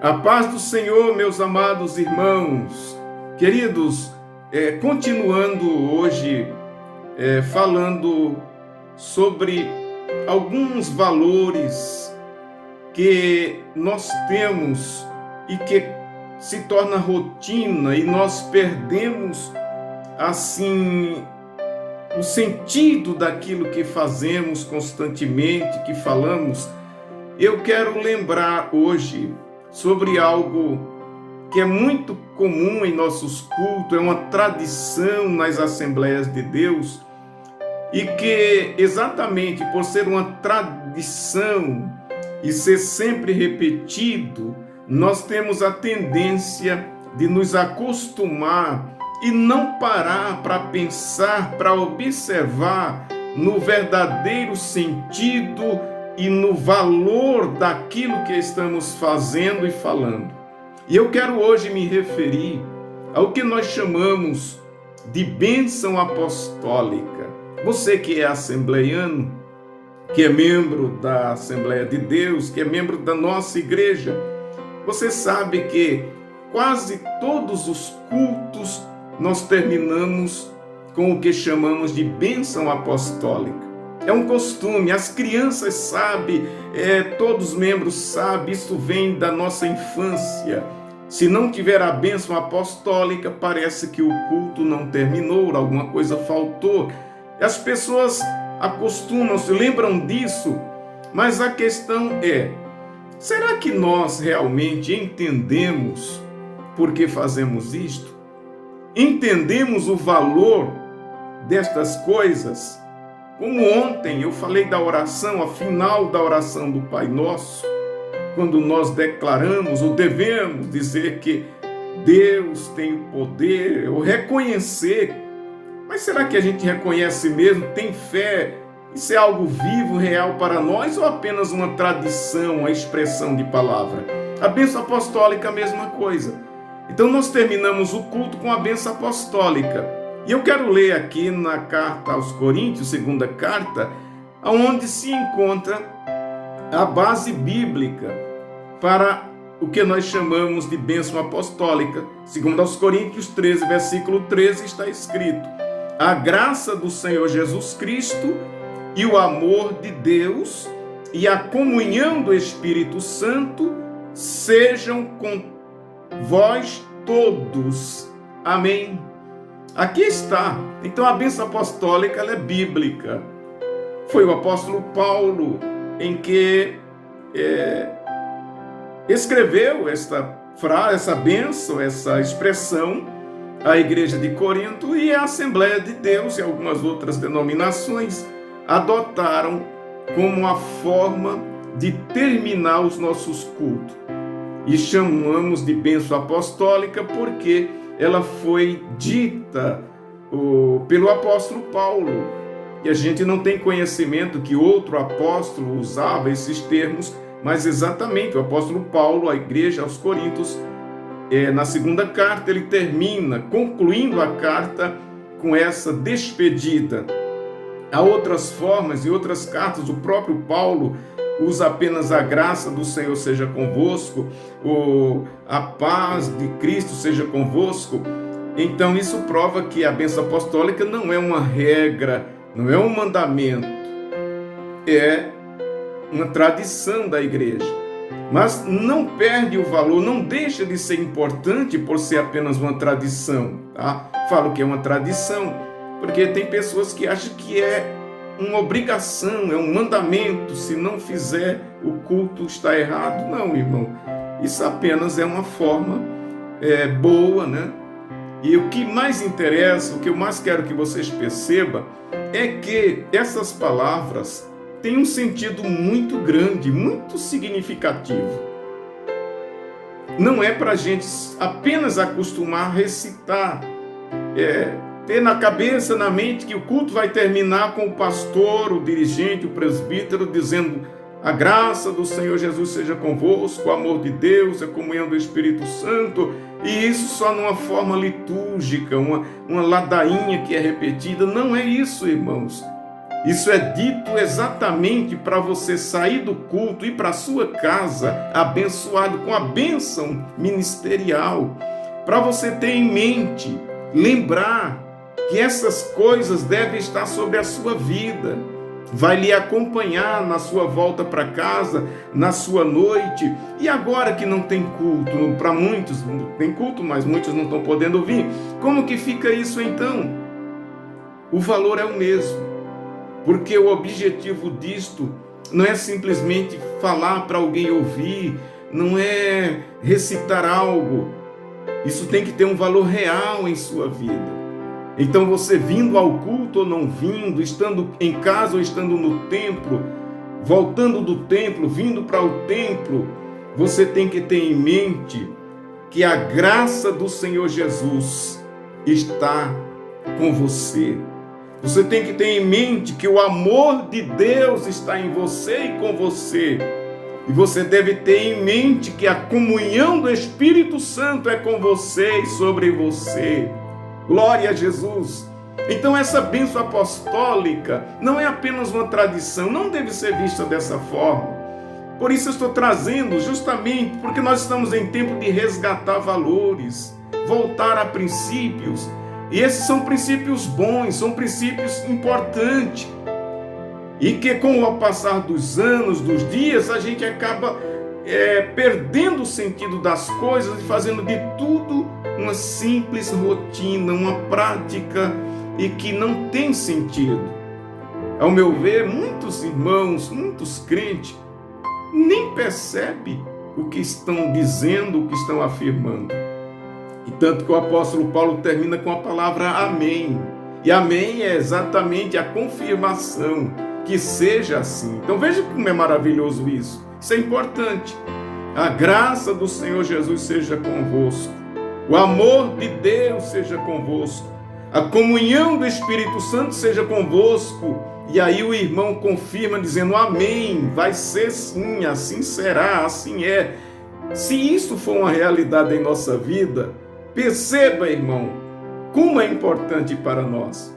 A paz do Senhor, meus amados irmãos, queridos, continuando hoje falando sobre alguns valores que nós temos e que se torna rotina e nós perdemos assim o sentido daquilo que fazemos constantemente, que falamos. Eu quero lembrar hoje sobre algo que é muito comum em nossos cultos, é uma tradição nas Assembleias de Deus, e que exatamente por ser uma tradição e ser sempre repetido, nós temos a tendência de nos acostumar e não parar para pensar, para observar no verdadeiro sentido e no valor daquilo que estamos fazendo e falando. E eu quero hoje me referir ao que nós chamamos de bênção apostólica. Você que é assembleiano, que é membro da Assembleia de Deus, que é membro da nossa igreja, você sabe que quase todos os cultos nós terminamos com o que chamamos de bênção apostólica. É um costume, as crianças sabem, todos os membros sabem, isso vem da nossa infância. Se não tiver a bênção apostólica, parece que o culto não terminou, alguma coisa faltou. As pessoas acostumam, se lembram disso, mas a questão é, será que nós realmente entendemos por que fazemos isto? Entendemos o valor destas coisas? Como ontem eu falei da oração, a final da oração do Pai Nosso, quando nós declaramos ou devemos dizer que Deus tem o poder, ou reconhecer, mas será que a gente reconhece mesmo, tem fé? Isso é algo vivo, real para nós ou apenas uma tradição, uma expressão de palavra? A bênção apostólica é a mesma coisa. Então nós terminamos o culto com a bênção apostólica. E eu quero ler aqui na carta aos Coríntios, segunda carta, onde se encontra a base bíblica para o que nós chamamos de bênção apostólica. Segundo aos Coríntios 13, versículo 13, está escrito: a graça do Senhor Jesus Cristo e o amor de Deus e a comunhão do Espírito Santo sejam com vós todos. Amém. Aqui está. Então a bênção apostólica ela é bíblica. Foi o apóstolo Paulo em que escreveu esta frase, essa bênção, essa expressão à igreja de Corinto, e a Assembleia de Deus e algumas outras denominações adotaram como a forma de terminar os nossos cultos. E chamamos de bênção apostólica porque ela foi dita pelo apóstolo Paulo. E a gente não tem conhecimento que outro apóstolo usava esses termos, mas exatamente o apóstolo Paulo, a igreja aos Coríntios, na segunda carta, ele termina concluindo a carta com essa despedida. Há outras formas e outras cartas, o próprio Paulo usa apenas a graça do Senhor seja convosco, ou a paz de Cristo seja convosco. Então isso prova que a bênção apostólica não é uma regra, não é um mandamento, é uma tradição da igreja. Mas não perde o valor, não deixa de ser importante por ser apenas uma tradição. Tá? Falo que é uma tradição, porque tem pessoas que acham que é uma obrigação, é um mandamento, se não fizer o culto está errado. Não, irmão, isso apenas é uma forma boa, né? E o que mais interessa, o que eu mais quero que vocês percebam, é que essas palavras têm um sentido muito grande, muito significativo. Não é para a gente apenas acostumar a recitar, ter na cabeça, na mente, que o culto vai terminar com o pastor, o dirigente, o presbítero, dizendo: a graça do Senhor Jesus seja convosco, o amor de Deus, a comunhão do Espírito Santo, e isso só numa forma litúrgica, uma ladainha que é repetida. Não é isso, irmãos. Isso é dito exatamente para você sair do culto e ir para a sua casa abençoado com a bênção ministerial. Para você ter em mente, lembrar que essas coisas devem estar sobre a sua vida. Vai lhe acompanhar na sua volta para casa, na sua noite. E agora que não tem culto, para muitos tem culto, mas muitos não estão podendo vir. Como que fica isso então? O valor é o mesmo. Porque o objetivo disto não é simplesmente falar para alguém ouvir, não é recitar algo. Isso tem que ter um valor real em sua vida. Então você vindo ao culto ou não vindo, estando em casa ou estando no templo, voltando do templo, vindo para o templo, você tem que ter em mente que a graça do Senhor Jesus está com você. Você tem que ter em mente que o amor de Deus está em você e com você. E você deve ter em mente que a comunhão do Espírito Santo é com você e sobre você. Glória a Jesus! Então essa bênção apostólica não é apenas uma tradição, não deve ser vista dessa forma. Por isso eu estou trazendo justamente porque nós estamos em tempo de resgatar valores, voltar a princípios. E esses são princípios bons, são princípios importantes. E que com o passar dos anos, dos dias, a gente acaba perdendo o sentido das coisas e fazendo de tudo uma simples rotina, uma prática e que não tem sentido. Ao meu ver, muitos irmãos, muitos crentes, nem percebem o que estão dizendo, o que estão afirmando. E tanto que o apóstolo Paulo termina com a palavra amém. E amém é exatamente a confirmação que seja assim. Então veja como é maravilhoso isso. Isso é importante. A graça do Senhor Jesus seja convosco. O amor de Deus seja convosco. A comunhão do Espírito Santo seja convosco. E aí o irmão confirma dizendo amém. Vai ser sim, assim será, assim é. Se isso for uma realidade em nossa vida, perceba, irmão, como é importante para nós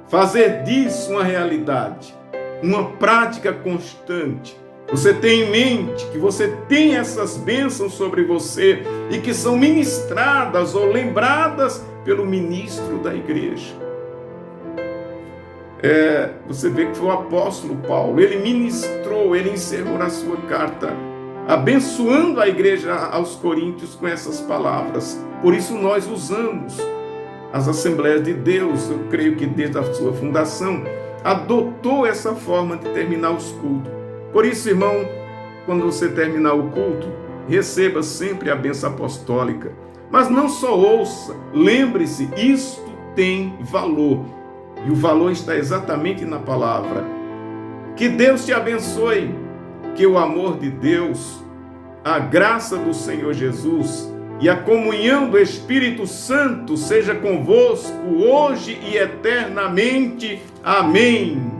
fazer disso uma realidade, uma prática constante. Você tem em mente que você tem essas bênçãos sobre você e que são ministradas ou lembradas pelo ministro da igreja. Você vê que foi o apóstolo Paulo, ele ministrou, ele encerrou a sua carta abençoando a igreja aos Coríntios com essas palavras. Por isso nós usamos as Assembleias de Deus. Eu creio que desde a sua fundação adotou essa forma de terminar os cultos. Por isso, irmão, quando você terminar o culto, receba sempre a bênção apostólica. Mas não só ouça, lembre-se, isto tem valor. E o valor está exatamente na palavra. Que Deus te abençoe, que o amor de Deus, a graça do Senhor Jesus e a comunhão do Espírito Santo seja convosco hoje e eternamente. Amém.